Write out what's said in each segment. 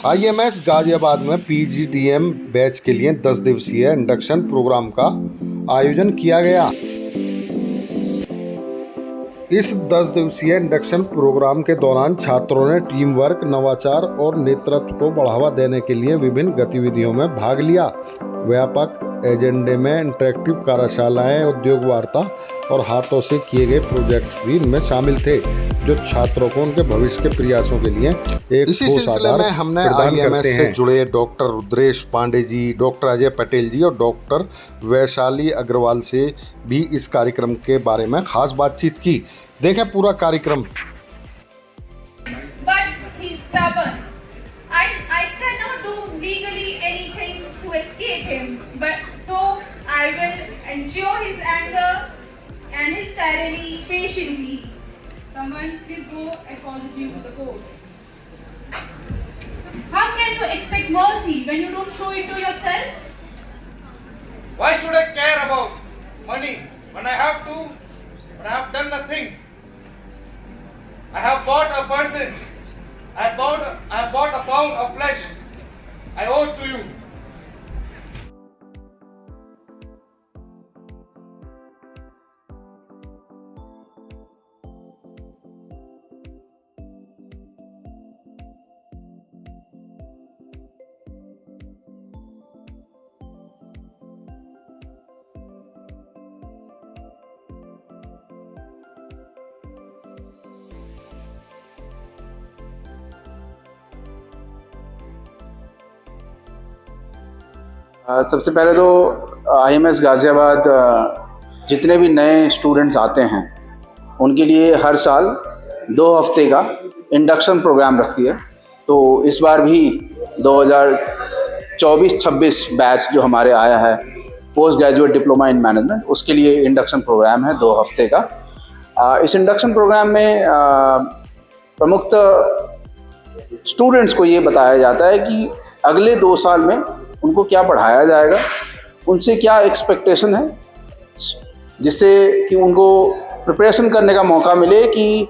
IMS Ghaziabad में PGDM batch के लिए 10 दिवसीय इंडक्शन प्रोग्राम का आयोजन किया गया। इस 10 दिवसीय इंडक्शन प्रोग्राम के दौरान छात्रों ने टीम वर्क, नवाचार और नेतृत्व को बढ़ावा देने के लिए विभिन्न गतिविधियों में भाग लिया। व्यापक एजेंडे में इंटरेक्टिव कार्यशालाएं, उद्योग वार्ता और हाथों से किए गए प्रोजेक्ट्स भी इनमें शामिल थे, जो छात्रों को उनके भविष्य के प्रयासों के लिए एक इसी सिलसिले में हमने आईएमएस से जुड़े डॉक्टर रुद्रेश पांडे जी, डॉक्टर अजय पटेल जी और डॉक्टर वैशाली अग्रवाल से भी इस कार्यक्रम के बारे में खास बातचीत की। देखें पूरा कार्यक्रम। I will ensure his anger and his tyranny patiently. Someone please go apology to the court. How can you expect mercy when you don't show it to yourself? Why should I care about money when I have done nothing? I have bought a person. I have bought a pound of flesh. I owe it to you. सबसे पहले तो IMS Ghaziabad जितने भी नए students आते हैं उनके लिए हर साल 2 हफ्ते का इंडक्शन प्रोग्राम रखती है। तो इस बार भी 2024-26 बैच जो हमारे आया है post graduate diploma in management, उसके लिए इंडक्शन प्रोग्राम है 2 हफ्ते का। इस इंडक्शन प्रोग्राम में प्रमुखतः स्टूडेंट्स को ये बताया जाता है कि अगले 2 साल में उनको क्या पढ़ाया जाएगा, उनसे क्या एक्सपेक्टेशन है, जिससे कि उनको प्रिपरेशन करने का मौका मिले कि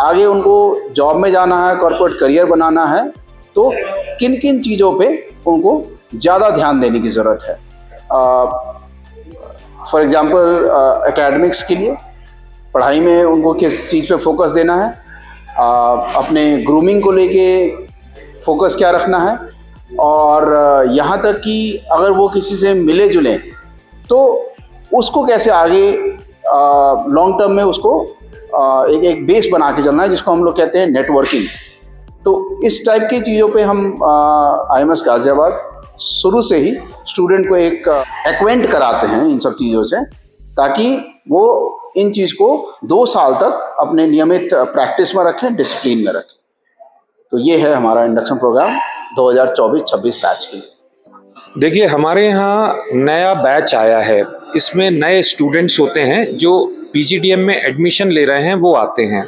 आगे उनको जॉब में जाना है, कॉर्पोरेट करियर बनाना है, तो किन किन चीज़ों पे उनको ज़्यादा ध्यान देने की ज़रूरत है। फॉर एग्ज़ाम्पल एकेडमिक्स के लिए पढ़ाई में उनको किस चीज़ पे फोकस देना है, अपने ग्रूमिंग को लेके फोकस क्या रखना है, और यहाँ तक कि अगर वो किसी से मिले जुलें तो उसको कैसे आगे लॉन्ग टर्म में उसको एक बेस बना के चलना है, जिसको हम लोग कहते हैं नेटवर्किंग। तो इस टाइप की चीज़ों पे हम आईएमएस गाजियाबाद शुरू से ही स्टूडेंट को एक एक्वेंट कराते हैं इन सब चीज़ों से, ताकि वो इन चीज़ को 2 साल तक अपने नियमित प्रैक्टिस में रखें, डिसिप्लिन में रखें। तो ये है हमारा इंडक्शन प्रोग्राम 2024-26 बैच के लिए। देखिए, हमारे यहाँ नया बैच आया है। इसमें नए स्टूडेंट्स होते हैं जो पीजीडीएम में एडमिशन ले रहे हैं, वो आते हैं।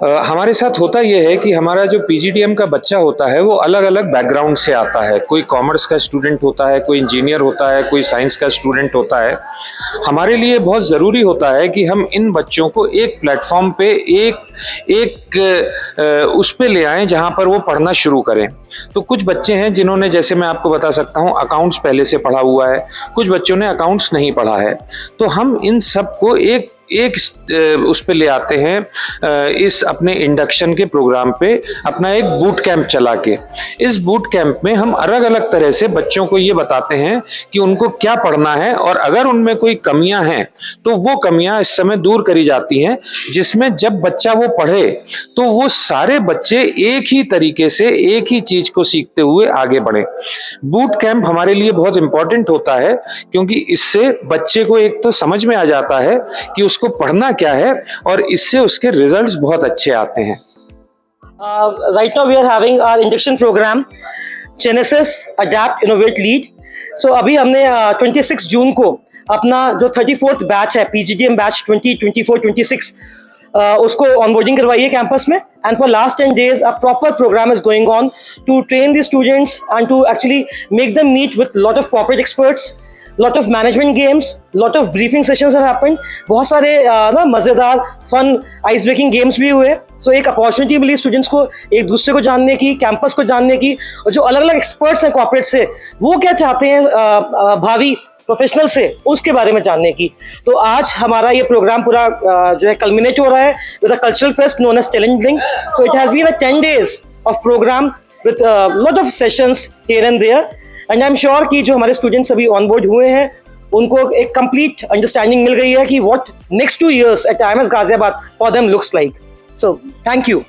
हमारे साथ होता यह है कि हमारा जो पीजीडीएम का बच्चा होता है वो अलग अलग बैकग्राउंड से आता है। कोई कॉमर्स का स्टूडेंट होता है, कोई इंजीनियर होता है, कोई साइंस का स्टूडेंट होता है। हमारे लिए बहुत ज़रूरी होता है कि हम इन बच्चों को एक प्लेटफॉर्म पे उस पे ले आएं जहां पर वो पढ़ना शुरू करें। तो कुछ बच्चे हैं जिन्होंने, जैसे मैं आपको बता सकता हूं, अकाउंट्स पहले से पढ़ा हुआ है, कुछ बच्चों ने अकाउंट्स नहीं पढ़ा है। तो हम इन सब को एक उस पे ले आते हैं, इस अपने इंडक्शन के प्रोग्राम पे अपना एक बूट कैंप चला के। इस बूट कैंप में हम अलग अलग तरह से बच्चों को ये बताते हैं कि उनको क्या पढ़ना है, और अगर उनमें कोई कमियां हैं तो वो कमियां इस समय दूर करी जाती हैं, जिसमें जब बच्चा वो पढ़े तो वो सारे बच्चे एक ही तरीके से एक ही चीज को सीखते हुए आगे बढ़े। बूट कैंप हमारे लिए बहुत इंपॉर्टेंट होता है, क्योंकि इससे बच्चे को एक तो समझ में आ जाता है कि उसको पढ़ना क्या है, और इससे उसके रिजल्ट्स बहुत अच्छे आते हैं। Right now we are having our induction program Genesis Adapt Innovate Lead. So अभी हमने 26 जून को अपना जो 34th बैच है पीजीडीएम बैच 2024-26 उसको ऑनबोर्डिंग करवाई है कैंपस में, and for last 10 days a proper program is going on to train the students and to actually make them meet with lot of corporate experts, lot of management games, lot of briefing sessions have happened. बहुत सारे ना मज़ेदार fun ice breaking games भी हुए. सो एक opportunity मिली students को एक दूसरे को जानने की, कैंपस को जानने की, और जो अलग अलग एक्सपर्ट्स हैं कॉर्पोरेट से, वो क्या चाहते हैं भावी प्रोफेशनल से, उसके बारे में जानने की. तो आज हमारा ये प्रोग्राम पूरा जो है कल्मिनेट हो रहा है with a cultural fest known as talent link. So it has been a 10 days of programme with lot of sessions here and there. And I am sure कि जो हमारे स्टूडेंट्स अभी ऑन बोर्ड हुए हैं उनको एक कंप्लीट अंडरस्टैंडिंग मिल गई है कि what next 2 years at IIMS Ghaziabad for them looks like. So thank you.